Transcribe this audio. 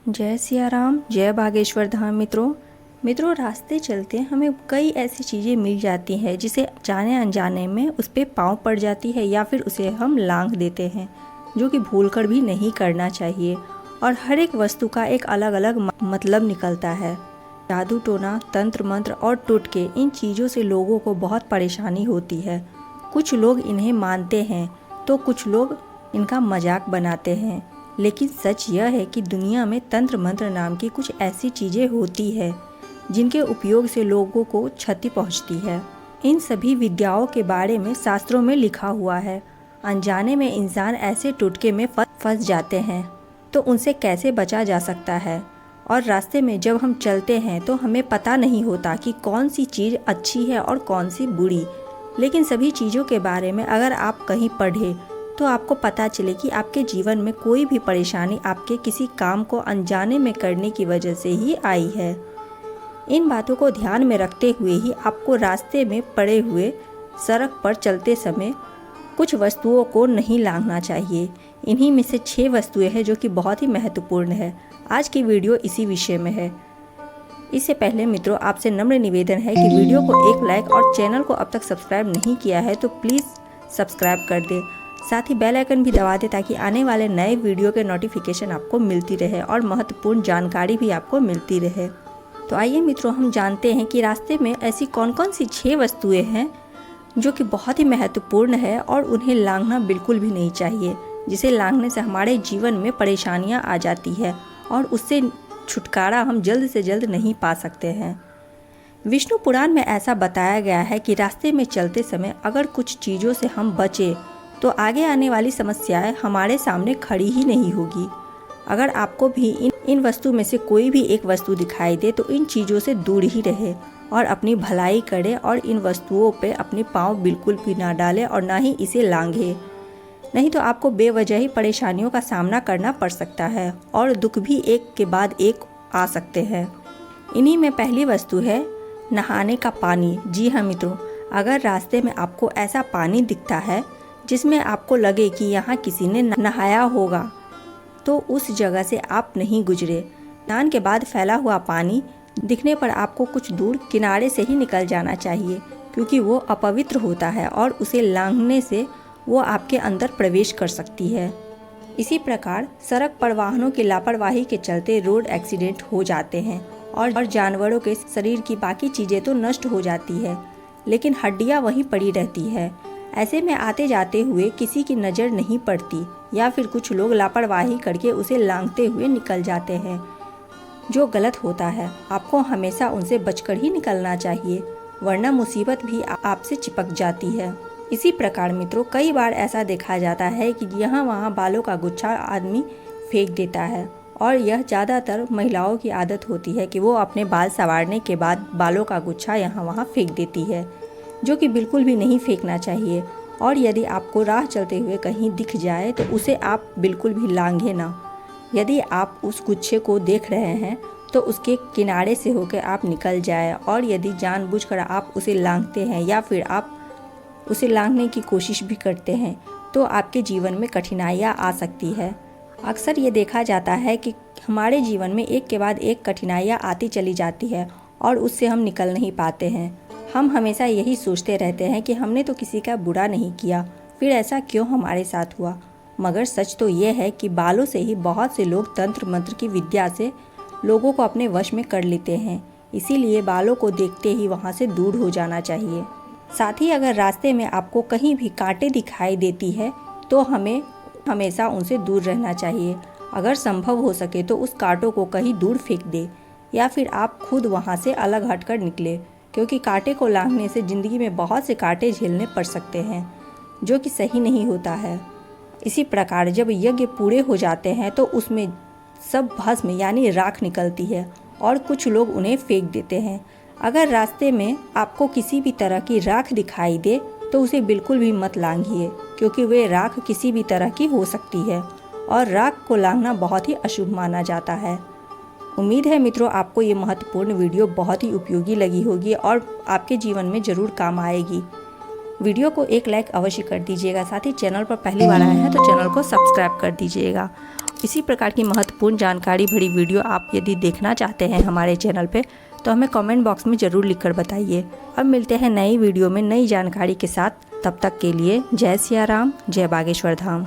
जय सिया राम, जय बागेश्वर धाम। मित्रों रास्ते चलते हमें कई ऐसी चीज़ें मिल जाती हैं जिसे जाने अनजाने में उस पर पाँव पड़ जाती है या फिर उसे हम लांघ देते हैं, जो कि भूलकर भी नहीं करना चाहिए। और हर एक वस्तु का एक अलग अलग मतलब निकलता है। जादू टोना, तंत्र मंत्र और टोटके, इन चीज़ों से लोगों को बहुत परेशानी होती है। कुछ लोग इन्हें मानते हैं तो कुछ लोग इनका मजाक बनाते हैं, लेकिन सच यह है कि दुनिया में तंत्र मंत्र नाम की कुछ ऐसी चीज़ें होती है जिनके उपयोग से लोगों को क्षति पहुंचती है। इन सभी विद्याओं के बारे में शास्त्रों में लिखा हुआ है। अनजाने में इंसान ऐसे टोटके में फंस जाते हैं तो उनसे कैसे बचा जा सकता है। और रास्ते में जब हम चलते हैं तो हमें पता नहीं होता कि कौन सी चीज़ अच्छी है और कौन सी बुरी, लेकिन सभी चीज़ों के बारे में अगर आप कहीं पढ़े तो आपको पता चले कि आपके जीवन में कोई भी परेशानी आपके किसी काम को अनजाने में करने की वजह से ही आई है। इन बातों को ध्यान में रखते हुए ही आपको रास्ते में पड़े हुए सड़क पर चलते समय कुछ वस्तुओं को नहीं लांघना चाहिए। इन्हीं में से 6 वस्तुएं हैं जो कि बहुत ही महत्वपूर्ण है। आज की वीडियो इसी विषय में है। इससे पहले मित्रों आपसे नम्र निवेदन है कि वीडियो को एक लाइक और चैनल को अब तक सब्सक्राइब नहीं किया है तो प्लीज़ सब्सक्राइब कर दे। साथ ही बेल आइकन भी दबा दे ताकि आने वाले नए वीडियो के नोटिफिकेशन आपको मिलती रहे और महत्वपूर्ण जानकारी भी आपको मिलती रहे। तो आइए मित्रों हम जानते हैं कि रास्ते में ऐसी कौन कौन सी 6 वस्तुएं हैं जो कि बहुत ही महत्वपूर्ण है और उन्हें लांघना बिल्कुल भी नहीं चाहिए, जिसे लांघने से हमारे जीवन में परेशानियां आ जाती है और उससे छुटकारा हम जल्द से जल्द नहीं पा सकते हैं। विष्णु पुराण में ऐसा बताया गया है कि रास्ते में चलते समय अगर कुछ चीज़ों से हम बचे तो आगे आने वाली समस्याएं हमारे सामने खड़ी ही नहीं होगी। अगर आपको भी इन वस्तु में से कोई भी एक वस्तु दिखाई दे तो इन चीज़ों से दूर ही रहे और अपनी भलाई करे और इन वस्तुओं पे अपने पाँव बिल्कुल भी ना डालें और ना ही इसे लांघे, नहीं तो आपको बेवजह ही परेशानियों का सामना करना पड़ सकता है और दुख भी एक के बाद एक आ सकते हैं। इन्हीं में पहली वस्तु है नहाने का पानी। जी हाँ मित्रों, अगर रास्ते में आपको ऐसा पानी दिखता है जिसमें आपको लगे कि यहाँ किसी ने नहाया होगा तो उस जगह से आप नहीं गुजरे। स्नान के बाद फैला हुआ पानी दिखने पर आपको कुछ दूर किनारे से ही निकल जाना चाहिए, क्योंकि वो अपवित्र होता है और उसे लांघने से वो आपके अंदर प्रवेश कर सकती है। इसी प्रकार सड़क पर वाहनों की लापरवाही के चलते रोड एक्सीडेंट हो जाते हैं और जानवरों के शरीर की बाकी चीज़ें तो नष्ट हो जाती है, लेकिन हड्डियाँ वहीं पड़ी रहती है। ऐसे में आते जाते हुए किसी की नज़र नहीं पड़ती या फिर कुछ लोग लापरवाही करके उसे लांघते हुए निकल जाते हैं, जो गलत होता है। आपको हमेशा उनसे बचकर ही निकलना चाहिए, वरना मुसीबत भी आपसे चिपक जाती है। इसी प्रकार मित्रों कई बार ऐसा देखा जाता है कि यहाँ वहाँ बालों का गुच्छा आदमी फेंक देता है, और यह ज़्यादातर महिलाओं की आदत होती है कि वो अपने बाल संवारने के बाद बालों का गुच्छा यहाँ वहाँ फेंक देती है, जो कि बिल्कुल भी नहीं फेंकना चाहिए। और यदि आपको राह चलते हुए कहीं दिख जाए तो उसे आप बिल्कुल भी लांघे ना। यदि आप उस गुच्छे को देख रहे हैं तो उसके किनारे से होकर आप निकल जाए, और यदि जानबूझकर आप उसे लांघते हैं या फिर आप उसे लांघने की कोशिश भी करते हैं तो आपके जीवन में कठिनाइयाँ आ सकती है। अक्सर ये देखा जाता है कि हमारे जीवन में एक के बाद एक कठिनाइयाँ आती चली जाती है और उससे हम निकल नहीं पाते हैं। हम हमेशा यही सोचते रहते हैं कि हमने तो किसी का बुरा नहीं किया, फिर ऐसा क्यों हमारे साथ हुआ। मगर सच तो ये है कि बालों से ही बहुत से लोग तंत्र मंत्र की विद्या से लोगों को अपने वश में कर लेते हैं। इसीलिए बालों को देखते ही वहाँ से दूर हो जाना चाहिए। साथ ही अगर रास्ते में आपको कहीं भी कांटे दिखाई देती है तो हमें हमेशा उनसे दूर रहना चाहिए। अगर संभव हो सके तो उस कांटों को कहीं दूर फेंक दे या फिर आप खुद वहाँ से अलग हटकर निकले, क्योंकि कांटे को लांघने से ज़िंदगी में बहुत से कांटे झेलने पड़ सकते हैं, जो कि सही नहीं होता है। इसी प्रकार जब यज्ञ पूरे हो जाते हैं तो उसमें सब भस्म यानी राख निकलती है और कुछ लोग उन्हें फेंक देते हैं। अगर रास्ते में आपको किसी भी तरह की राख दिखाई दे तो उसे बिल्कुल भी मत लांघिए, क्योंकि वे राख किसी भी तरह की हो सकती है और राख को लांघना बहुत ही अशुभ माना जाता है। उम्मीद है मित्रों आपको ये महत्वपूर्ण वीडियो बहुत ही उपयोगी लगी होगी और आपके जीवन में ज़रूर काम आएगी। वीडियो को एक लाइक अवश्य कर दीजिएगा। साथ ही चैनल पर पहली बार आए हैं तो चैनल को सब्सक्राइब कर दीजिएगा इसी प्रकार की महत्वपूर्ण जानकारी भरी वीडियो आप यदि देखना चाहते हैं हमारे चैनल पे तो हमें कमेंट बॉक्स में ज़रूर लिखकर बताइए। अब मिलते हैं नई वीडियो में नई जानकारी के साथ। तब तक के लिए जय सिया राम, जय बागेश्वर धाम।